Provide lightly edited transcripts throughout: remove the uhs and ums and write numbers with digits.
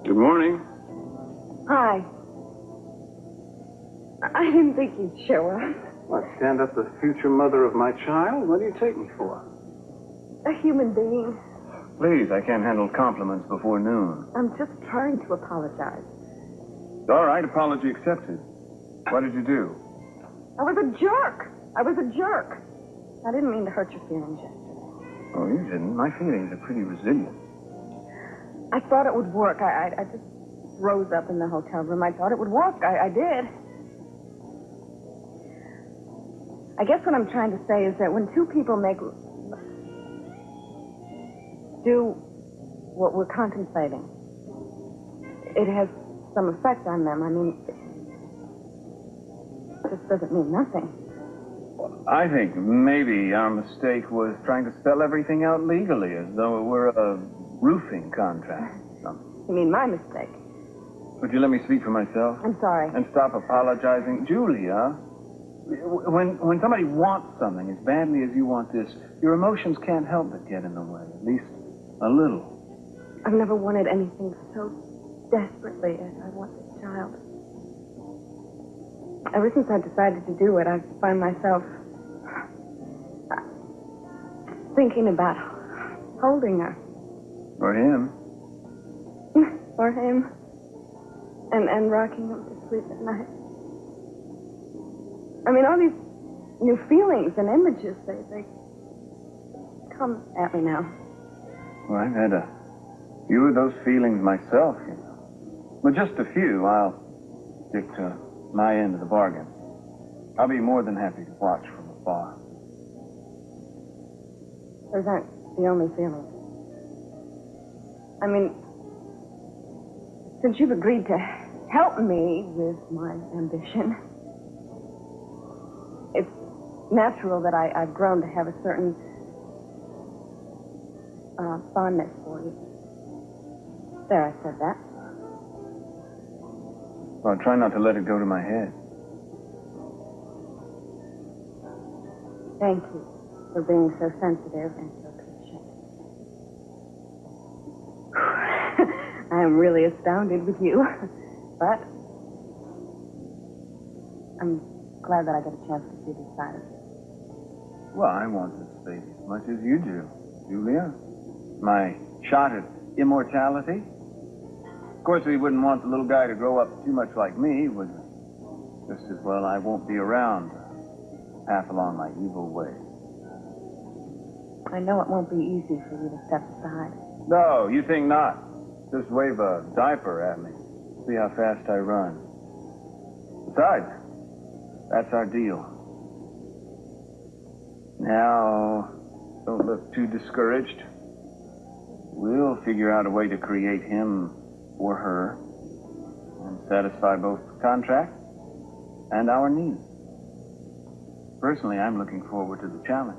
Good morning. Hi. I didn't think you'd show up. What, stand up the future mother of my child? What do you take me for? A human being. Please, I can't handle compliments before noon. I'm just trying to apologize. All right, apology accepted. What did you do? I was a jerk. I didn't mean to hurt your feelings yesterday. Oh, you didn't. My feelings are pretty resilient. I thought it would work. I just rose up in the hotel room. I thought it would work. I did. I guess what I'm trying to say is that when two people do what we're contemplating, it has some effect on them. I mean, it just doesn't mean nothing. I think maybe our mistake was trying to spell everything out legally as though it were a roofing contract or something. You mean my mistake? Would you let me speak for myself? I'm sorry. And stop apologizing? Julia, when somebody wants something as badly as you want this, your emotions can't help but get in the way, at least a little. I've never wanted anything so desperately as I want this child. Ever since I decided to do it, I find myself thinking about holding her. Or him. Or him. And rocking him to sleep at night. I mean, all these new feelings and images, they come at me now. Well, I've had a few of those feelings myself, you know. But just a few. I'll stick to my end of the bargain. I'll be more than happy to watch from afar. Those aren't the only feelings. I mean, since you've agreed to help me with my ambition, it's natural that I've grown to have a certain fondness for you. There, I said that. Well, try not to let it go to my head. Thank you for being so sensitive and so patient. I am really astounded with you, but I'm glad that I get a chance to see this side of you. Well, I want this baby as much as you do, Julia. My shot at immortality. Of course, we wouldn't want the little guy to grow up too much like me, would we? Just as well I won't be around half along my evil way. I know it won't be easy for you to step aside. No, you think not. Just wave a diaper at me. See how fast I run. Besides, that's our deal. Now, don't look too discouraged. We'll figure out a way to create him or her and satisfy both the contract and our needs. Personally, I'm looking forward to the challenge.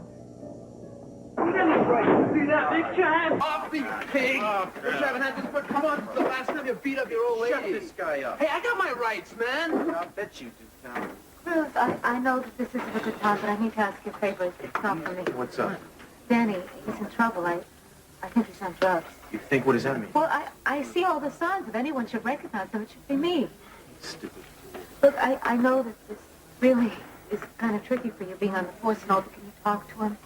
See that big time? Off me, pig! You haven't had this, but come on, this is the last time you beat up your old lady. Shut this guy up. Hey, I got my rights, man. I'll bet you do, Tom. Ruth, I know that this isn't a good time, but I need to ask you a favor. It's not for me. What's up? Danny, he's in trouble. I think he's on drugs. You think, what does that mean? Well, I see all the signs. If anyone should recognize him, it should be me. Stupid. Look, I know that this really is kind of tricky for you being on the force and all, but can you talk to him?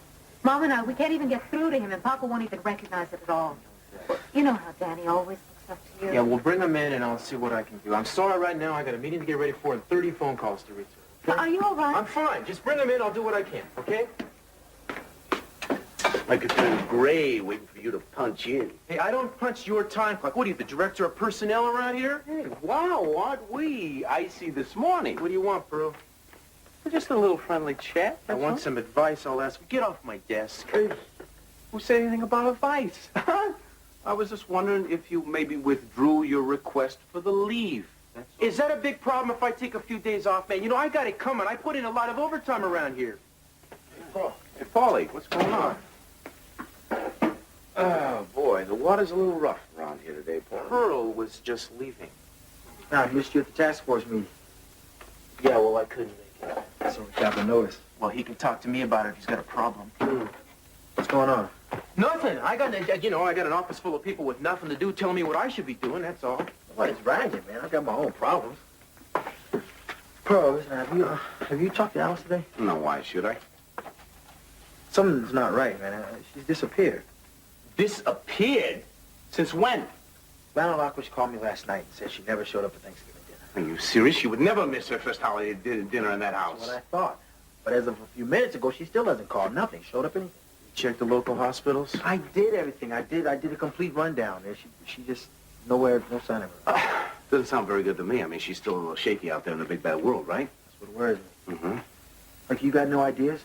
Mom and I, we can't even get through to him, and Papa won't even recognize it at all. Well, you know how Danny always looks up to you. Yeah, well, bring him in, and I'll see what I can do. I'm sorry right now. I got a meeting to get ready for and 30 phone calls to return. Okay? Are you all right? I'm fine. Just bring him in. I'll do what I can, okay? I could turn gray waiting for you to punch in. Hey, I don't punch your time clock. What are you, the director of personnel around here? Hey, wow, aren't we icy this morning? What do you want, Pearl? Just a little friendly chat. I want some advice. I'll ask. Get off my desk. Hey, who said anything about advice? I was just wondering if you maybe withdrew your request for the leave. Is that a big problem if I take a few days off, man? You know, I got it coming. I put in a lot of overtime around here. Hey, Paulie, what's going on? Oh, boy, the water's a little rough around here today, Paul. Pearl was just leaving. I missed you at the task force meeting. Yeah, well, I couldn't make it. So Captain noticed. Well, he can talk to me about it if he's got a problem. What's going on? Nothing. I got an office full of people with nothing to do telling me what I should be doing, that's all. Nobody's bragging, man. I got my own problems. Pearl, listen, have you talked to Alice today? No, why should I? Something's not right, man. She's disappeared. Disappeared? Since when? Lionel Lockwood called me last night and said she never showed up for Thanksgiving dinner. Are you serious? You would never miss her first holiday dinner in that That's house. what I thought. But as of a few minutes ago, she still hasn't called. Nothing. Showed up anything. Check the local hospitals? I did everything. I did a complete rundown. She just nowhere, no sign of her. Doesn't sound very good to me. I mean, she's still a little shaky out there in the big bad world, right? That's what worries me. Mm-hmm. Like, you got no ideas?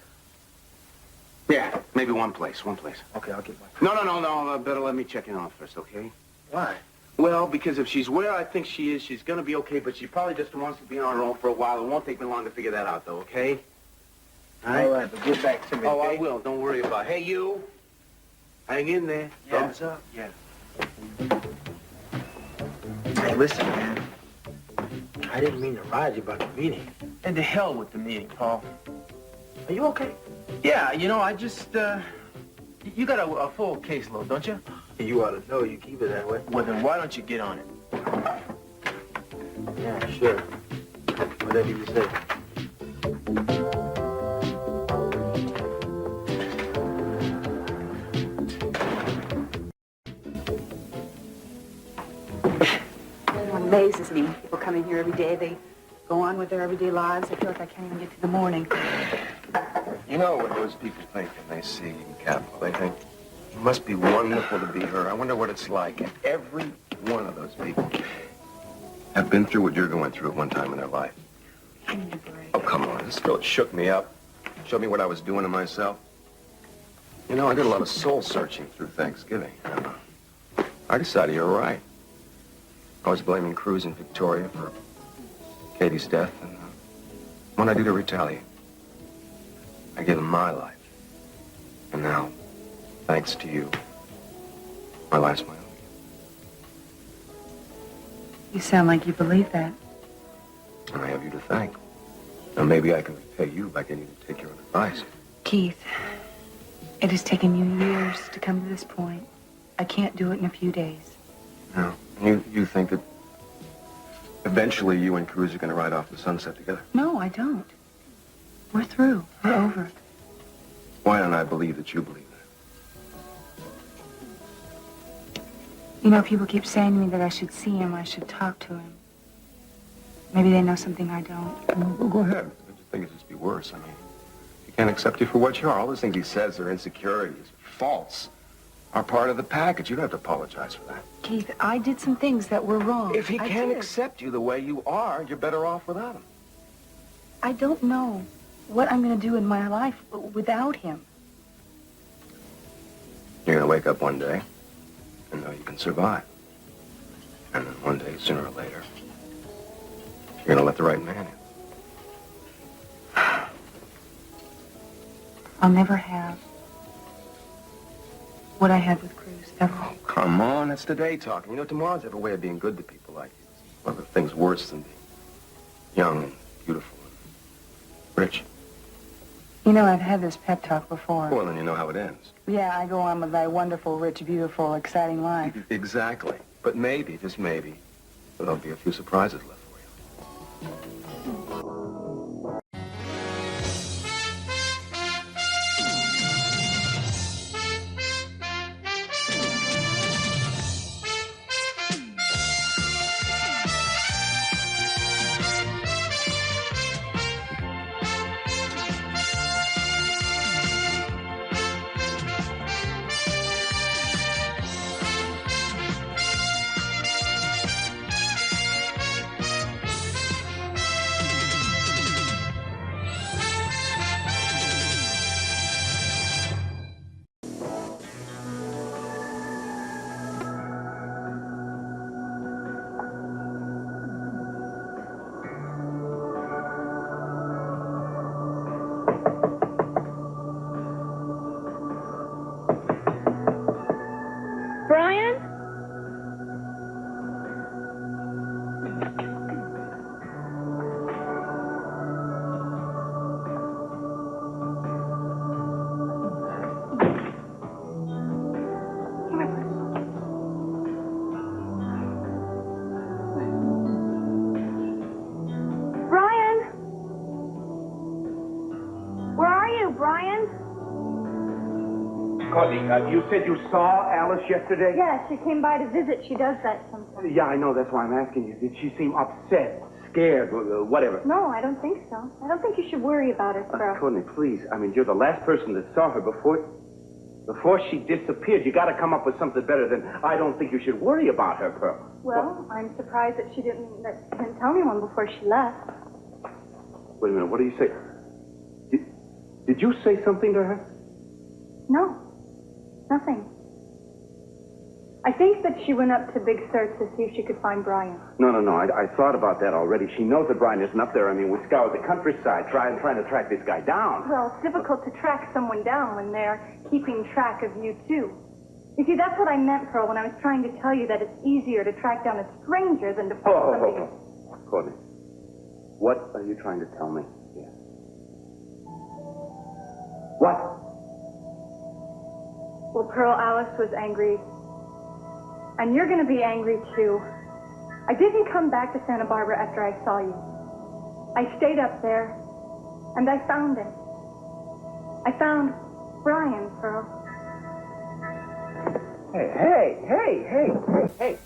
Yeah, maybe one place. Okay, I'll get my... No. Better let me check in on her first, okay? Why? Well, because if she's where I think she is, she's gonna be okay, but she probably just wants to be on her own for a while. It won't take me long to figure that out, though, okay? All right, but get back to me, Oh, okay? I will. Don't worry about it. Hey, you. Hang in there. Yeah. Thumbs up. Yeah. Hey, listen, man. I didn't mean to ride you about the meeting. And to hell with the meeting, Paul. Are you okay? Yeah, I just, you got a full caseload, don't you? You ought to know. You keep it that way. Well, then why don't you get on it? Yeah, sure. Whatever you say. It amazes me when people come in here every day. They go on with their everyday lives. I feel like I can't even get to the morning. You know what those people think when they see Capitol? They think, it must be wonderful to be her. I wonder what it's like. And every one of those people have been through what you're going through at one time in their life. I need a break. Oh, come on. This girl shook me up. Showed me what I was doing to myself. You know, I did a lot of soul searching through Thanksgiving. I decided you're right. I was blaming Cruz and Victoria for Katie's death, and what did I do to retaliate? I gave them my life. And now, thanks to you, my life's my own. You sound like you believe that. And I have you to thank. Now, maybe I can repay you by getting you to take your own advice. Keith, it has taken you years to come to this point. I can't do it in a few days. No. You think that eventually you and Cruz are going to ride off the sunset together? No, I don't. We're through. We're over it. Why don't I believe that you believe that? You know, people keep saying to me that I should see him, I should talk to him. Maybe they know something I don't. Well, go ahead. I just think it'd just be worse. I mean, he can't accept you for what you are. All those things he says are insecurities, faults, are part of the package. You don't have to apologize for that. Keith, I did some things that were wrong. If he I can't did. accept you the way you are, you're better off without him. I don't know what I'm going to do in my life without him. You're going to wake up one day and know you can survive. And then one day, sooner or later, you're going to let the right man in. I'll never have what I had with Cruz, ever. Oh, come on. That's today talking. You know, tomorrow's have a way of being good to people like you. It's one of the things worse than being young and beautiful and rich. You know, I've had this pep talk before. Well, then you know how it ends. Yeah, I go on with thy wonderful, rich, beautiful, exciting life. Exactly. But maybe, just maybe, there'll be a few surprises left for you. Brian? Courtney, you said you saw Alice yesterday? Yeah, she came by to visit. She does that sometimes. Yeah, I know. That's why I'm asking you. Did she seem upset, scared, whatever? No, I don't think so. I don't think you should worry about her, Pearl. Courtney, please. I mean, you're the last person that saw her before she disappeared. You got to come up with something better than I don't think you should worry about her, Pearl. Well, I'm surprised that she didn't tell me one before she left. Wait a minute. What do you say? Did you say something to her? No, nothing. I think that she went up to Big Sur to see if she could find Brian. No. I thought about that already. She knows that Brian isn't up there. I mean, we scoured the countryside trying to track this guy down. Well, it's difficult to track someone down when they're keeping track of you, too. You see, that's what I meant, Pearl, when I was trying to tell you that it's easier to track down a stranger than to find somebody. Courtney, what are you trying to tell me? Yeah. What? Well, Pearl, Alice was angry. And you're going to be angry, too. I didn't come back to Santa Barbara after I saw you. I stayed up there, and I found him. I found Brian, Pearl. Hey.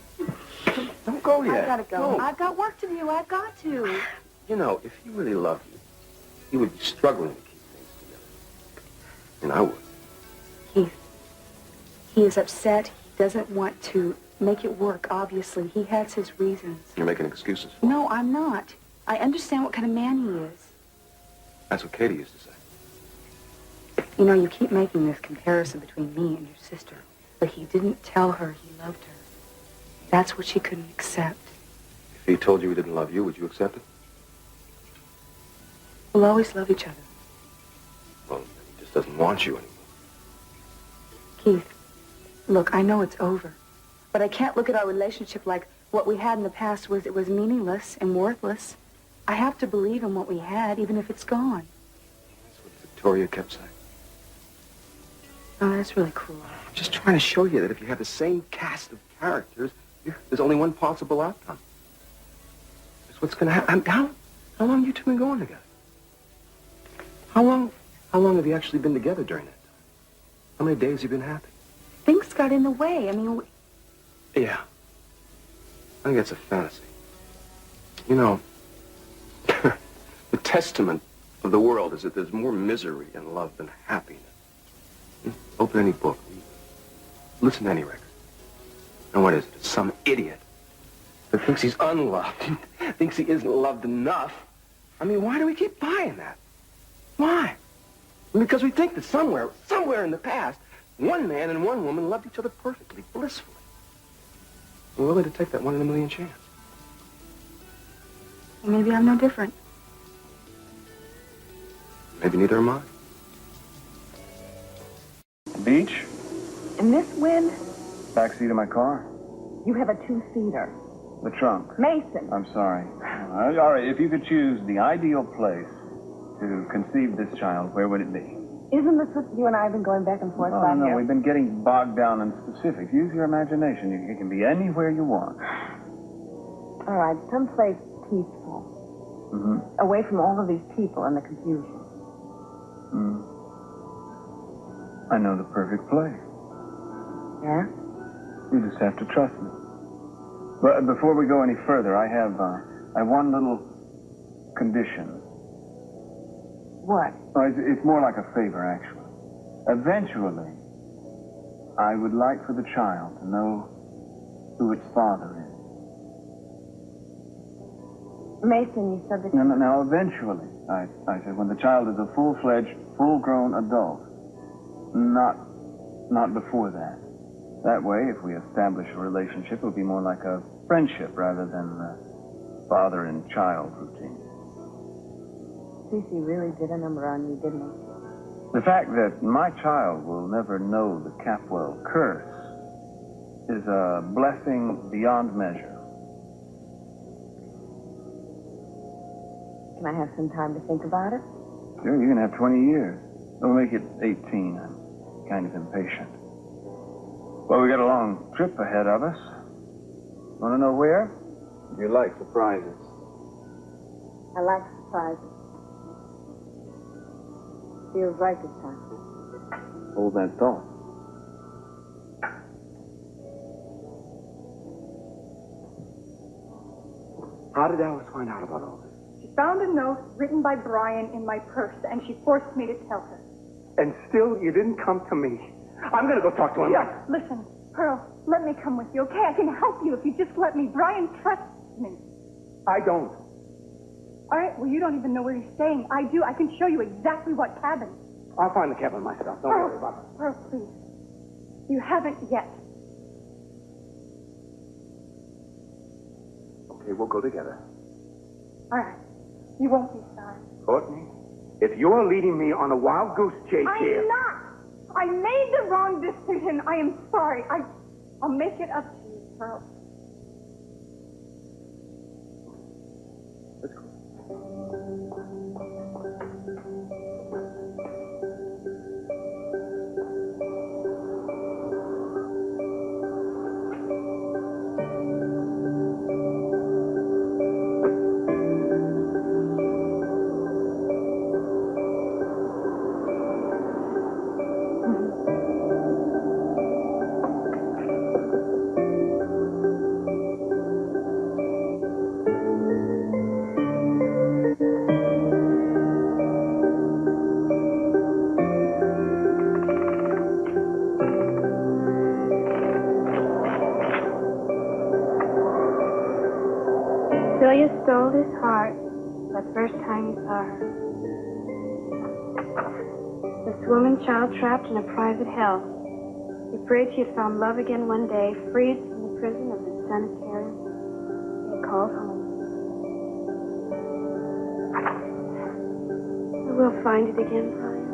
Don't go yet. I gotta go. No. I've got work to do. I've got to. You know, if he really loved you, he would be struggling to keep things together. And I would. Keith, he is upset. He doesn't want to make it work, obviously. He has his reasons. You're making excuses. No, I'm not. I understand what kind of man he is. That's what Katie used to say. You know, you keep making this comparison between me and your sister, but he didn't tell her he loved her. That's what she couldn't accept. If he told you he didn't love you, would you accept it? We'll always love each other. Well, he just doesn't want you anymore. Keith, look, I know it's over, but I can't look at our relationship like what we had in the past was meaningless and worthless. I have to believe in what we had, even if it's gone. That's what Victoria kept saying. Oh, that's really cruel. I'm just trying to show you that if you have the same cast of characters, there's only one possible outcome. That's what's going to happen. How long have you two been going together? How long have you actually been together during that time? How many days have you been happy? Things got in the way. I mean, Yeah. I think it's a fantasy. You know, the testament of the world is that there's more misery in love than happiness. Open any book. Listen to any record. And what is it? It's some idiot that thinks he's unloved, thinks he isn't loved enough. I mean, why do we keep buying that? Why? Because we think that somewhere in the past, one man and one woman loved each other perfectly, blissfully. We're willing to take that 1 in a million chance. maybe I'm no different. Maybe neither am I. Beach? In this wind, Backseat of my car? you have a two-seater. The trunk? Mason. I'm sorry. All right, if you could choose the ideal place to conceive this child, where would it be? Isn't this what you and I have been going back and forth Oh, about no, here? we've been getting bogged down in specifics. Use your imagination. It can be anywhere you want. All right, someplace peaceful. Mm-hmm. Away from all of these people and the confusion. I know the perfect place. Yeah? You just have to trust me. But before we go any further, I have one little condition. What? Oh, it's more like a favor, actually. Eventually, I would like for the child to know who its father is. Mason, you said that... No, eventually. I said when the child is a full-fledged, full-grown adult. Not before that. That way, if we establish a relationship, it would be more like a friendship rather than the father and child routine. Cece really did a number on you, didn't he? The fact that my child will never know the Capwell curse is a blessing beyond measure. Can I have some time to think about it? Sure, you can have 20 years. We'll make it 18. I'm kind of impatient. Well, we got a long trip ahead of us. Want to know where? You like surprises. I like surprises. Feels right this time. Hold that thought. How did Alice find out about all this? She found a note written by Brian in my purse, and she forced me to tell her. And still, you didn't come to me. I'm going to go talk to him. Yeah. Listen, Pearl, let me come with you, okay? I can help you if you just let me. Brian trusts me. I don't. All right, well, you don't even know where he's staying. I do. I can show you exactly what cabin. I'll find the cabin myself. Don't worry about it. Pearl, please. You haven't yet. Okay, we'll go together. All right. You won't be sorry. Courtney, if you're leading me on a wild goose chase here... I'm not. I made the wrong decision. I am sorry. I'll make it up to you, Pearl. Let's go. Celia stole his heart the first time he saw her. This woman, child trapped in a private hell. He prayed she had found love again one day, freed from the prison of the sanitarium he had called home. I will find it again, Brian.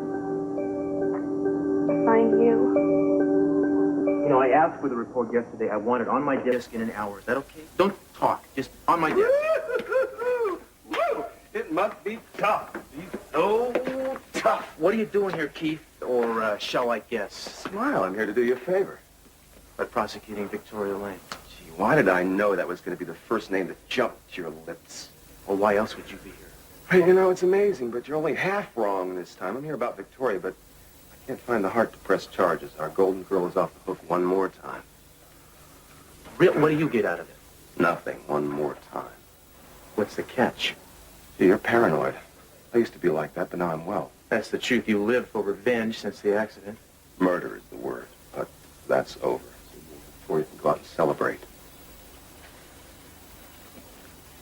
I'll find you. You know, I asked for the report yesterday. I want it on my desk in an hour. Is that okay? Don't talk. Just on my desk. It must be tough. He's so tough. What are you doing here, Keith? Or shall I guess? Smile, I'm here to do you a favor. By prosecuting Victoria Lane. Gee, why did I know that was going to be the first name that jumped to your lips? Well, why else would you be here? Hey, you know, it's amazing, but you're only half wrong this time. I'm here about Victoria, but I can't find the heart to press charges. Our golden girl is off the hook one more time. What do you get out of it? Nothing. One more time. What's the catch? Gee, you're paranoid. I used to be like that, but now I'm well. That's the truth. You lived for revenge since the accident. Murder is the word, but that's over. So Victoria can go out and celebrate.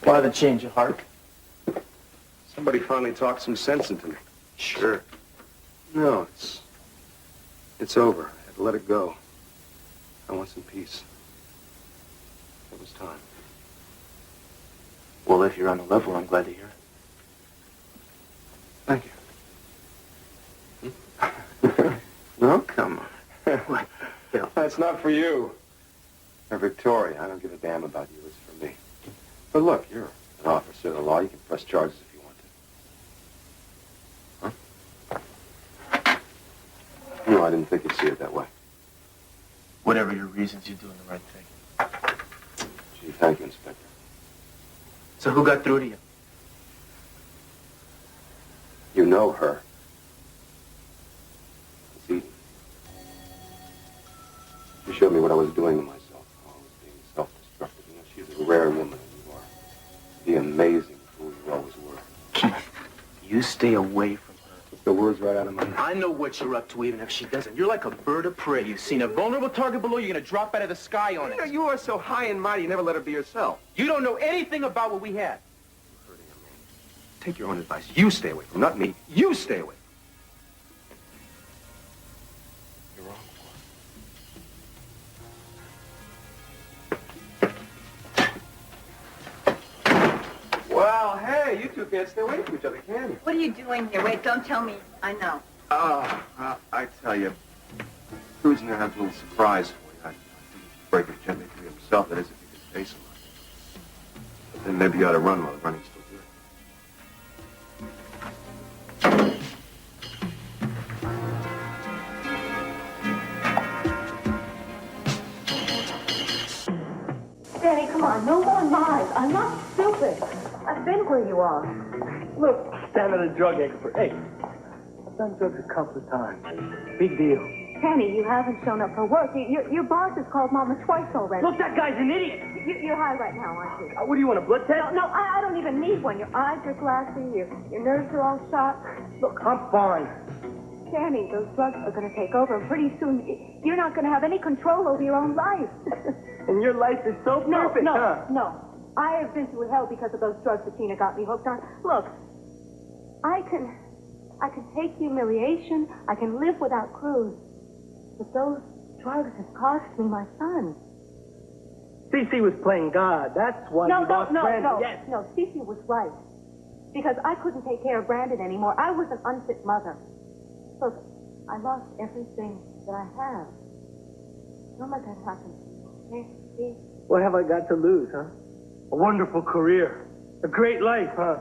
Why the change of heart? Somebody finally talked some sense into me. Sure. No, it's over. I had to let it go. I want some peace. It was time. Well, if you're on the level, I'm glad to hear it. Thank you. No, come on. What? Bill. That's not for you. Or Victoria. I don't give a damn about you. It's for me. But look, you're an officer of the law. You can press charges if you want to. Huh? No, I didn't think you'd see it that way. Whatever your reasons, you're doing the right thing. Gee, thank you, Inspector. So who got through to you? You know her. It's Eden. She showed me what I was doing to myself. I was being self-destructive. You know, she's a rare woman, and you are the amazing fool you always were. Keith, you stay away from her. Took the words right out of my mouth. I know what you're up to, even if she doesn't. You're like a bird of prey. You've seen a vulnerable target below, you're gonna drop out of the sky on it. You know, you are so high and mighty, you never let her be yourself. You don't know anything about what we had. Take your own advice. You stay away from her, not me. You stay away. You're wrong. Well, hey, you two can't stay away from each other, can you? What are you doing here? Wait, don't tell me. I know. I tell you, Kruzner has a little surprise for you. I think you should break it gently to himself. That is, if you could face him. But then maybe you ought to run while the running's still good. Danny, come on. No more lies. I'm not stupid. I've been where you are. Look, standing a drug expert. Hey, I've done drugs a couple of times. Big deal. Kenny, you haven't shown up for work. Your boss has called Mama twice already. Look, that guy's an idiot. You're high right now, aren't you? What do you want, a blood test? No, I don't even need one. Your eyes are glassy. Your nerves are all shot. Look, I'm fine. Kenny, those drugs are going to take over, and pretty soon you're not going to have any control over your own life. And your life is so perfect, huh? No. I have been through hell because of those drugs that Tina got me hooked on. Look, I can take humiliation. I can live without Cruz. But those drugs have cost me my son. Cece was playing God. That's why you lost Brandon. Yes. No, Cece was right. Because I couldn't take care of Brandon anymore. I was an unfit mother. Look, I lost everything that I have. Don't let that happen to you, okay? See? What have I got to lose, huh? A wonderful career. A great life, huh?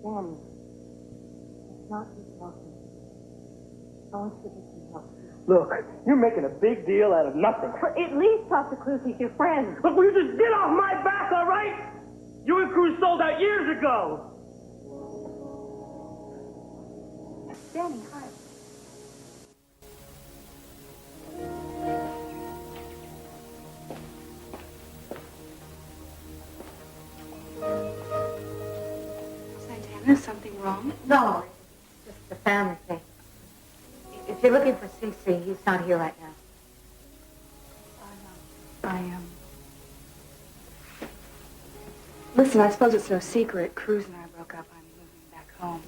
Danny, it's not you talking. I want you to listen to me. Look, you're making a big deal out of nothing. But at least talk to Cruz. He's your friend. Look, will you just get off my back, all right? You and Cruz sold out years ago. Danny, hi. Santana, is something wrong? No, it's just a family thing. If you're looking for CC, he's not here right now. Listen, I suppose it's no secret. Cruz and I broke up. I'm moving back home.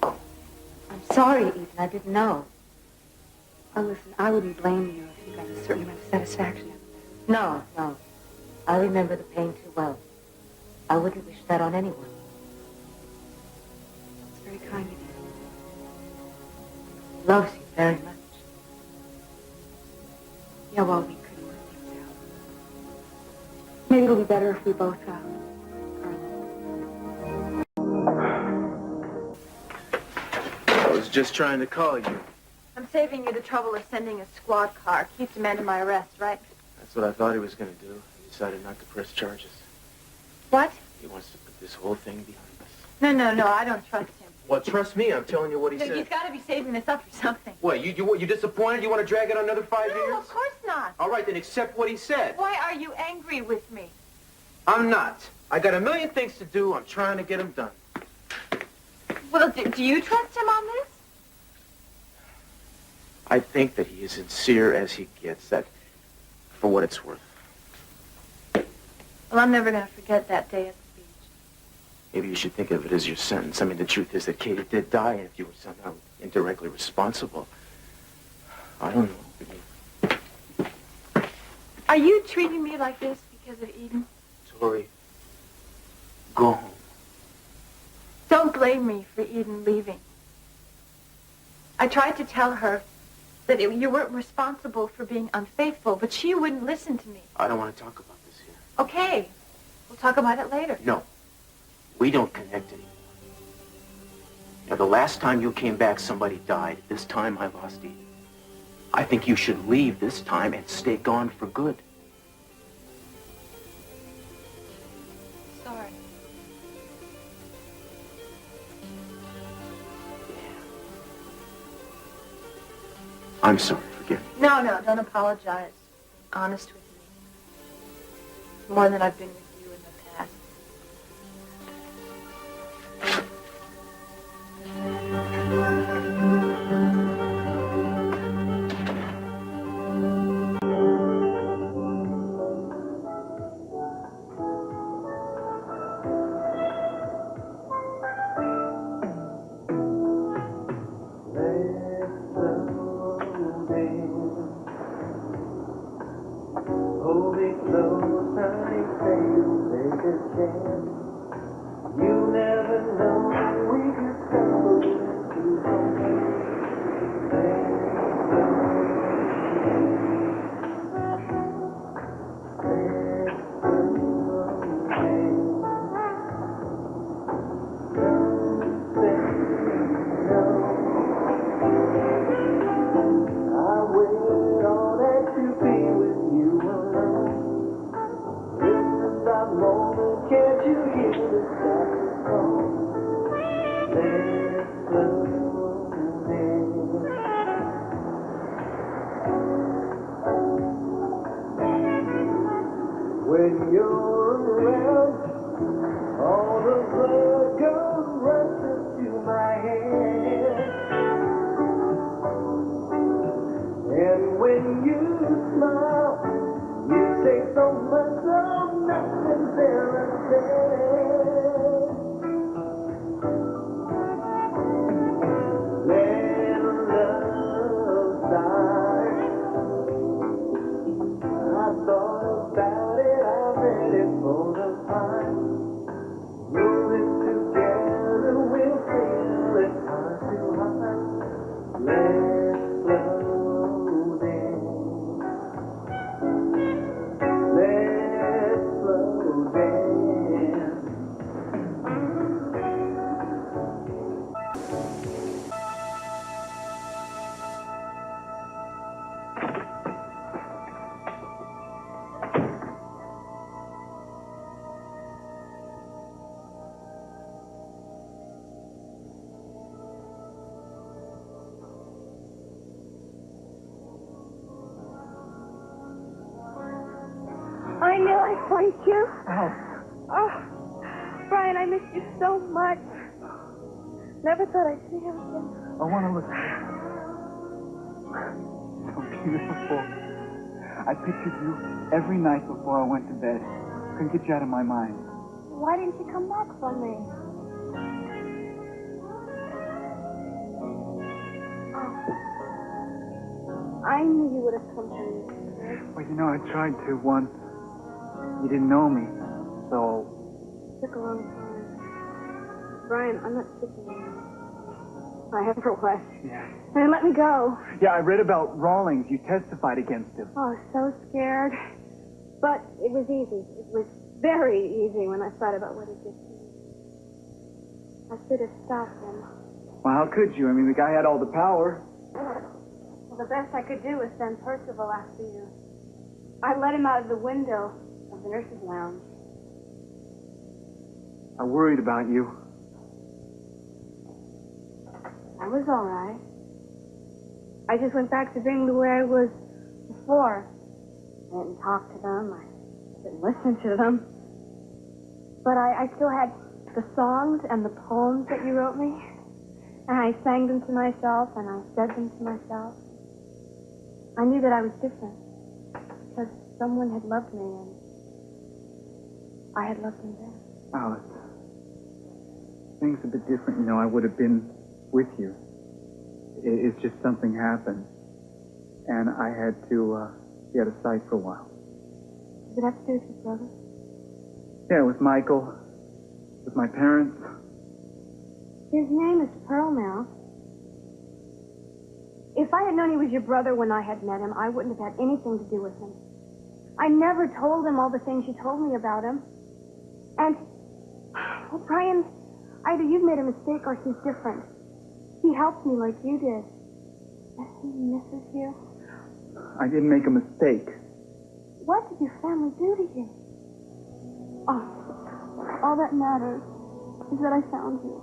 I'm sorry, Ethan. I didn't know. Oh, listen, I wouldn't blame you if you got a certain amount of satisfaction. No. I remember the pain too well. I wouldn't wish that on anyone. It's very kind of you. He loves you very much. Yeah, well, we couldn't work things out. Maybe it'll be better if we both are alone. I was just trying to call you. I'm saving you the trouble of sending a squad car. Keep demanding my arrest, right? That's what I thought he was going to do. He decided not to press charges. What? He wants to put this whole thing behind us. No, I don't trust him. Well, trust me. I'm telling you what he said. He's got to be saving this up for something. What, you disappointed? You want to drag it on another 5 years? No, of course not. All right, then accept what he said. Why are you angry with me? I'm not. I got a million things to do. I'm trying to get them done. Well, do you trust him on this? I think that he is sincere as he gets, that for what it's worth. Well, I'm never going to forget that day at the beach. Maybe you should think of it as your sentence. I mean, the truth is that Katie did die, and if you were somehow indirectly responsible, I don't know. Are you treating me like this because of Eden? Tori, go home. Don't blame me for Eden leaving. I tried to tell her that you weren't responsible for being unfaithful, but she wouldn't listen to me. I don't want to talk about this here. Okay, we'll talk about it later. No, we don't connect anymore. Now, the last time you came back, somebody died. This time, I lost Eden. I think you should leave this time and stay gone for good. Sorry. I'm sorry, forgive me. No, don't apologize. Honest with me. More than I've been with you in the past. Can't you hear the saxophone? when you're around, all the blood goes rushing to my head. And when you smile, you say so much of nothing there and let love die. I thought about it, I'm ready for the fight. Moving together, we'll feel it hard to hide. Let's slow down. Let's slow down. I knew I'd find you. Oh, Brian, I missed you so much. Never thought I'd see him again. I want to look so beautiful. I pictured you every night before I went to bed. Couldn't get you out of my mind. Why didn't you come back for me? Oh. I knew you would have come for me. Well, you know, I tried to once. You didn't know me, so... It took a long time. Brian, I'm not sick anymore. I ever was. Yeah. And let me go. Yeah, I read about Rawlings. You testified against him. Oh, I was so scared. But it was easy. It was very easy when I thought about what he did to me. I should have stopped him. Well, how could you? I mean, the guy had all the power. Well, the best I could do was send Percival after you. I let him out of the window of the nurse's lounge. I worried about you. I was all right. I just went back to being the way I was before. I didn't talk to them. I didn't listen to them. But I still had the songs and the poems that you wrote me. And I sang them to myself, and I said them to myself. I knew that I was different because someone had loved me, and I had loved him then. Alice, things a bit different. You know, I would have been with you. It's just something happened, and I had to be out of sight for a while. Did it have to do with your brother? Yeah, with Michael, with my parents. His name is Pearl now. If I had known he was your brother when I had met him, I wouldn't have had anything to do with him. I never told him all the things you told me about him. And, well, Brian, either you've made a mistake or he's different. He helped me like you did. And he misses you. I didn't make a mistake. What did your family do to you? Oh, all that matters is that I found you.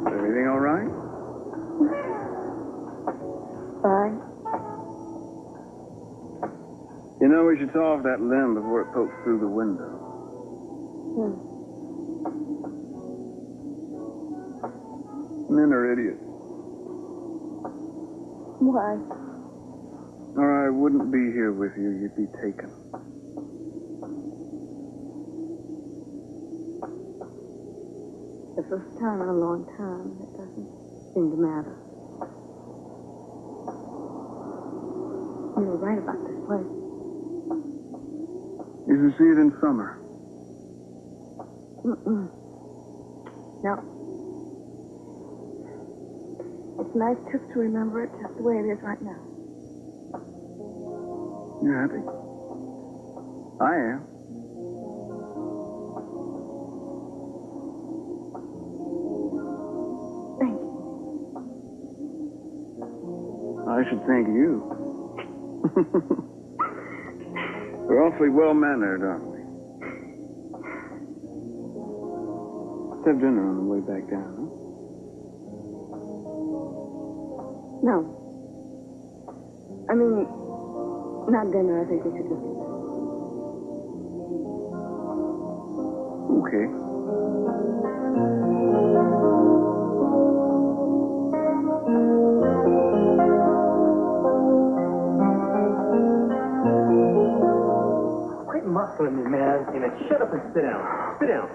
Everything all right? Fine. You know, we should saw off that limb before it pokes through the window. Men are idiots. Why? Or I wouldn't be here with you. You'd be taken. The first time in a long time, it doesn't seem to matter. You were right about this place. You should see it in summer. No. It's nice just to remember it just the way it is right now. You happy? I am. Thank you. I should thank you. We're awfully well-mannered, aren't we? Let's have dinner on the way back down, huh? No. I mean, not dinner. I think we should just... Okay. Quit muscling me, man. Hey, man, shut up and sit down. Sit down.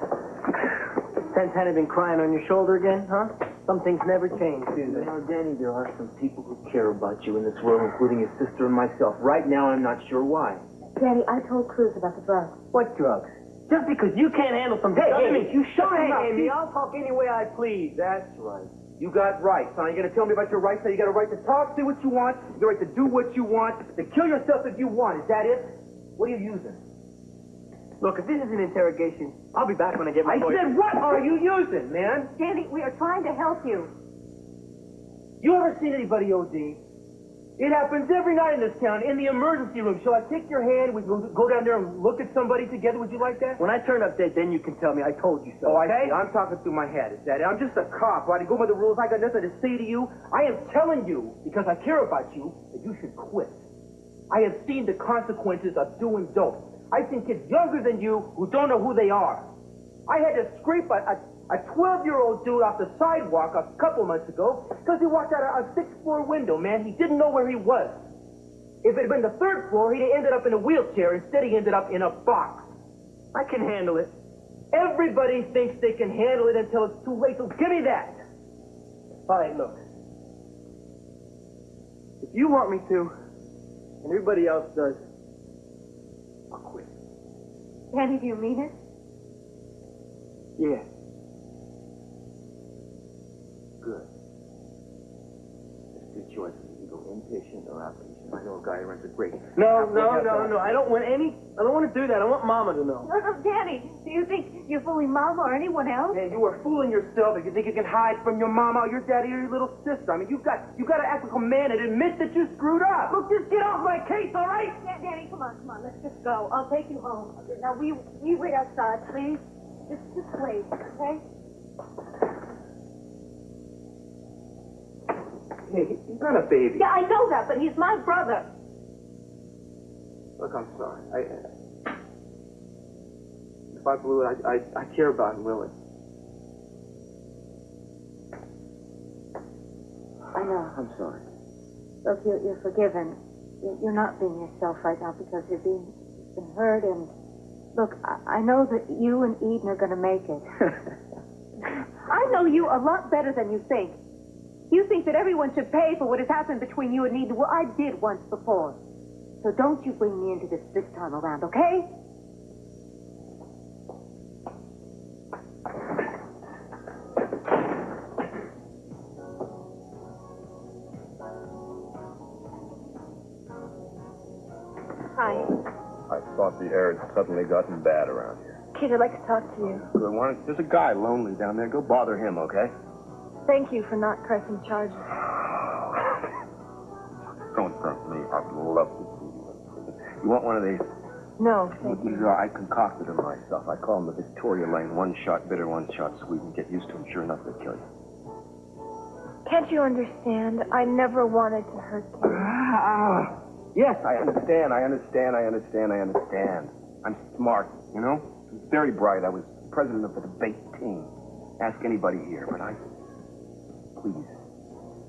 Santana been crying on your shoulder again, huh? Some things never change, do they? You know, Danny, there are some people who care about you in this world, including your sister and myself. Right now, I'm not sure why. Daddy, I told Cruz about the drugs. What drugs? Just because you can't handle some drugs doesn't mean you shut your mouth. Amy, I'll talk any way I please. That's right. You got rights, son. You're going to tell me about your rights? Now you got a right to talk, say what you want. You got a right to do what you want, to kill yourself if you want. Is that it? What are you using? Look, if this is an interrogation, I'll be back when I get my lawyer. I said, what are you using, man? Danny, we are trying to help you. You ever seen anybody OD? It happens every night in this town, in the emergency room. Shall I take your hand? We can go down there and look at somebody together. Would you like that? When I turn up dead, then you can tell me I told you so, Oh, okay? I see. I'm talking through my head. Is that it? I'm just a cop. Right? I go by the rules. I got nothing to say to you. I am telling you, because I care about you, that you should quit. I have seen the consequences of doing dope. I've seen kids younger than you who don't know who they are. I had to scrape a 12-year-old dude off the sidewalk a couple months ago because he walked out a 6th-floor window, man. He didn't know where he was. If it had been the 3rd floor, he'd have ended up in a wheelchair. Instead, he ended up in a box. I can handle it. Everybody thinks they can handle it until it's too late, so give me that. All right, look. If you want me to, and everybody else does, I'll quit. Danny, do you mean it? Yeah. Good. There's two choices. You go inpatient or outpatient. I know a guy who runs a great... No. I don't want to do that. I want Mama to know. No, Danny, do you think you're fooling Mama or anyone else? Man, you are fooling yourself if you think you can hide from your mama or your daddy or your little sister. I mean, you got to act like a man and admit that you screwed up. Look, just get off my case, all right? Danny, come on, let's just go. I'll take you home. Now, we wait outside, please. Just wait, okay? Hey, he's not a baby. Yeah, I know that, but he's my brother. Look, I'm sorry. If I blew it, I care about Willie. I know. I'm sorry. Look, you're forgiven. You're not being yourself right now because you've been hurt and... Look, I know that you and Eden are going to make it. I know you a lot better than you think. You think that everyone should pay for what has happened between you and Eden. Well, I did once before. So don't you bring me into this time around, okay? Hi. I thought the air had suddenly gotten bad around here. Kid, I'd like to talk to you. Good one. There's a guy lonely down there. Go bother him, okay? Thank you for not pressing charges. Don't thank me. I'd love to see you in prison. You want one of these? No, thank you. I concocted them myself. I call them the Victoria Lane one-shot bitter, one-shot sweet, and get used to them. Sure enough, they'll kill you. Can't you understand? I never wanted to hurt you. Yes, I understand. I'm smart, you know? I'm very bright. I was president of the debate team. Ask anybody here, but please,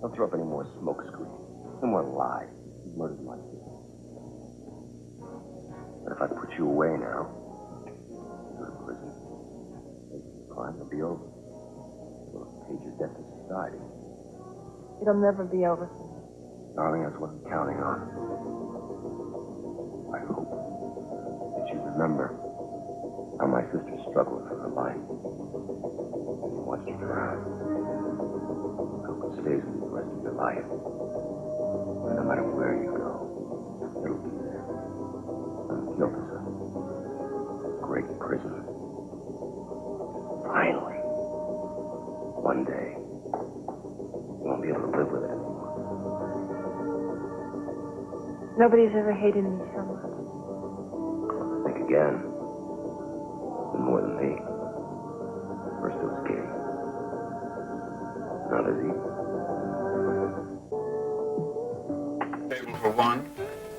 don't throw up any more smoke screen. No more lies. You murdered my sister. But if I put you away now, you go to prison, the crime will be over. You'll have paid your debt to society. It'll never be over. Darling, that's what I'm counting on. I hope that you remember how my sister struggled for her life. And you watched her drown. I hope it stays with you the rest of your life. And no matter where you go, it'll be there. Guilt is a great prison. Finally, one day, you won't be able to live with it anymore. Nobody's ever hated me so much. Think again. More than me. First it was Gail. Not as easy. Table for one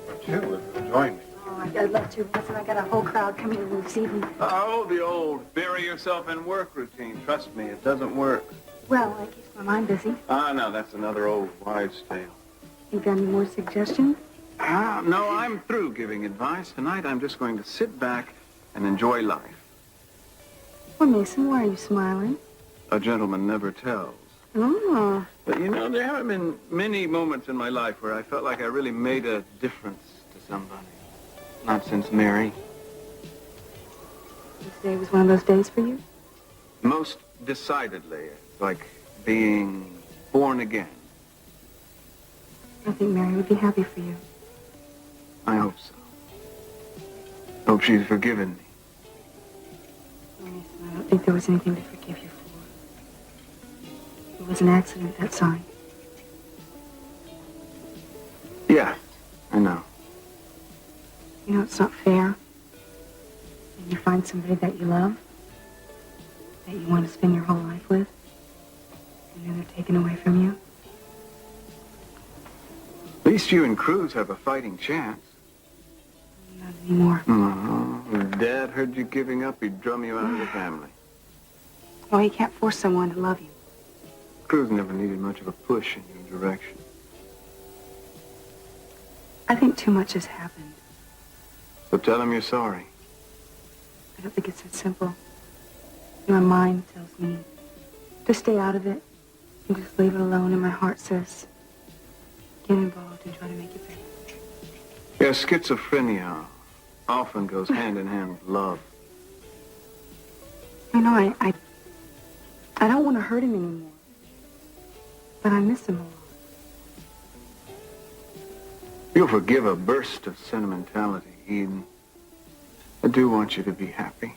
or two if you join me. Oh, I'd love to. Listen, I got a whole crowd coming in this evening. Oh, the old bury yourself in work routine. Trust me, it doesn't work. Well, it keeps my mind busy. Ah, no, that's another old wives' tale. You got any more suggestions? No, I'm through giving advice. Tonight I'm just going to sit back and enjoy life. Well, Mason, why are you smiling? A gentleman never tells. Oh. But you know, there haven't been many moments in my life where I felt like I really made a difference to somebody. Not since Mary. This day was one of those days for you? Most decidedly. It's like being born again. I think Mary would be happy for you. I hope so. Hope she's forgiven me. Mason, I don't think there was anything to forgive you for. It was an accident, that sign. Yeah, I know. You know, it's not fair. When you find somebody that you love, that you want to spend your whole life with, and then they're taken away from you. At least you and Cruz have a fighting chance. Not anymore. If Dad heard you giving up, he'd drum you out of the family. Oh, you can't force someone to love you. Cruz never needed much of a push in your direction. I think too much has happened. So tell him you're sorry. I don't think it's that simple. My mind tells me to stay out of it and just leave it alone, and my heart says, get involved and try to make it better. Yeah, schizophrenia often goes hand in hand with love. You know, I don't want to hurt him anymore, but I miss him a lot. You'll forgive a burst of sentimentality, Eden. I do want you to be happy.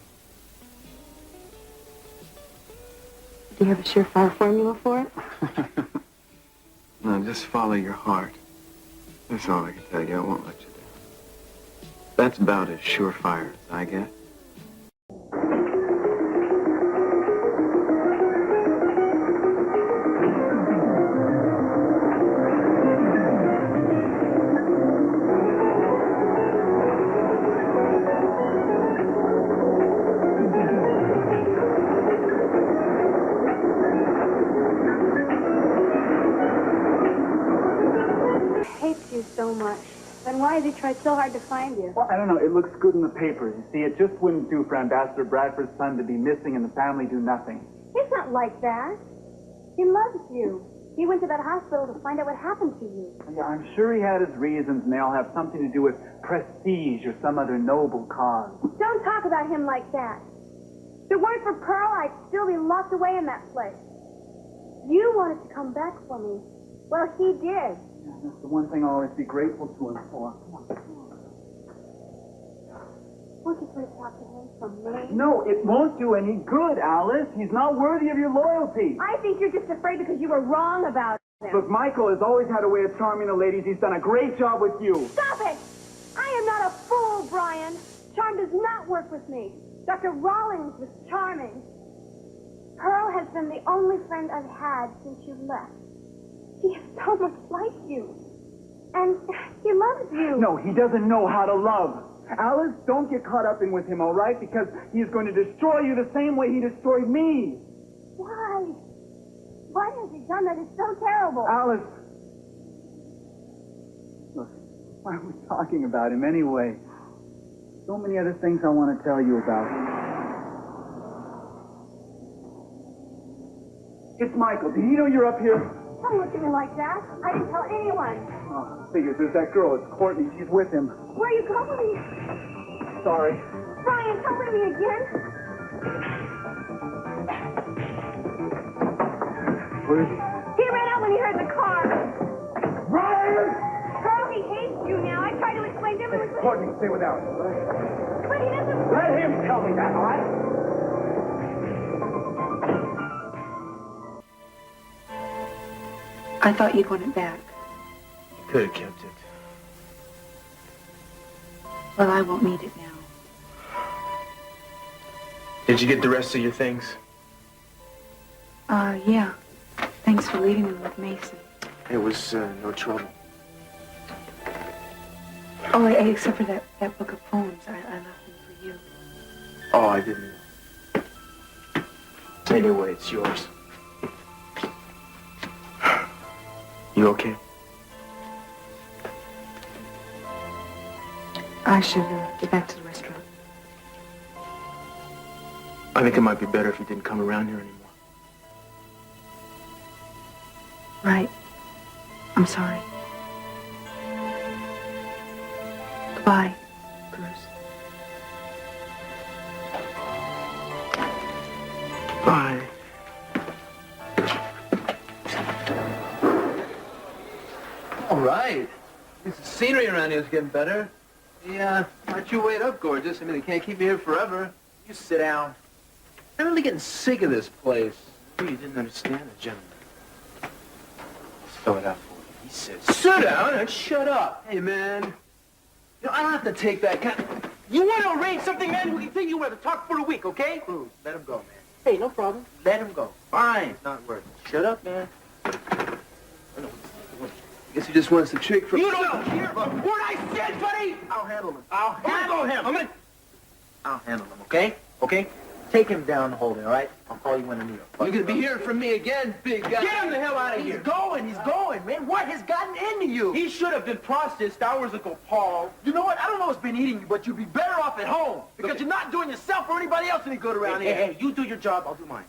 Do you have a surefire formula for it? No, just follow your heart. That's all I can tell you. I won't let you down. That's about as surefire as I get. So much. Then why has he tried so hard to find you? Well, I don't know. It looks good in the papers. You see, it just wouldn't do for Ambassador Bradford's son to be missing and the family do nothing. He's not like that. He loves you. He went to that hospital to find out what happened to you. Yeah, I'm sure he had his reasons, and they all have something to do with prestige or some other noble cause. Don't talk about him like that. If it weren't for Pearl, I'd still be locked away in that place. You wanted to come back for me. Well, he did. Yeah, that's the one thing I'll always be grateful to him for. Won't you try to talk to him from me? No, it won't do any good, Alice. He's not worthy of your loyalty. I think you're just afraid because you were wrong about him. Look, Michael has always had a way of charming the ladies. He's done a great job with you. Stop it! I am not a fool, Brian. Charm does not work with me. Dr. Rawlings was charming. Pearl has been the only friend I've had since you left. He is so much like you. And he loves you. No, he doesn't know how to love. Alice, don't get caught up in with him, all right? Because he's going to destroy you the same way he destroyed me. Why? Why has he done that? It's so terrible. Alice. Look, why are we talking about him anyway? So many other things I want to tell you about. It's Michael. Did he know you're up here? Don't look at me like that. I didn't tell anyone. Oh, figures. There's that girl. It's Courtney. She's with him. Where are you going? Sorry. Brian, come with me again. Where is he? He ran out when he heard the car. Brian! Pearl, he hates you now. I tried to explain to him. Courtney, stay without him. But he doesn't... Let him tell me that, all right? I thought you'd want it back. Could have kept it. Well, I won't need it now. Did you get the rest of your things? Yeah. Thanks for leaving me with Mason. It was no trouble. Oh, except for that book of poems. I left them for you. Oh, I didn't know. Anyway, it's yours. You okay? I should get back to the restaurant. I think it might be better if you didn't come around here anymore. Right. I'm sorry. Goodbye, Bruce. Bye. All right. The scenery around here is getting better. Yeah, why don't you wait up, gorgeous? I mean, they can't keep me here forever. You sit down. I'm really getting sick of this place. You didn't understand it, gentlemen. I'll spell it out for you. He says, Sit down and shut up. Hey, man. You know, I don't have to take that kind of... you want to arrange something, man? We can think you want to talk for a week, okay? Cruz, let him go, man. Hey, no problem. Let him go. Fine. It's not worth it. Shut up, man. I guess he just wants the trick from... You don't care about what I said, buddy! I'll handle him. I'll handle him. I'll handle him, okay? Okay? Take him down the hole there, all right? I'll call you when I need him. You're going to be hearing from me again, big guy. Get him the hell out of here. He's going, man. What has gotten into you? He should have been processed hours ago, Paul. You know what? I don't know what's been eating you, but you'd be better off at home because you're not doing yourself or anybody else any good around here. Hey, you do your job, I'll do mine.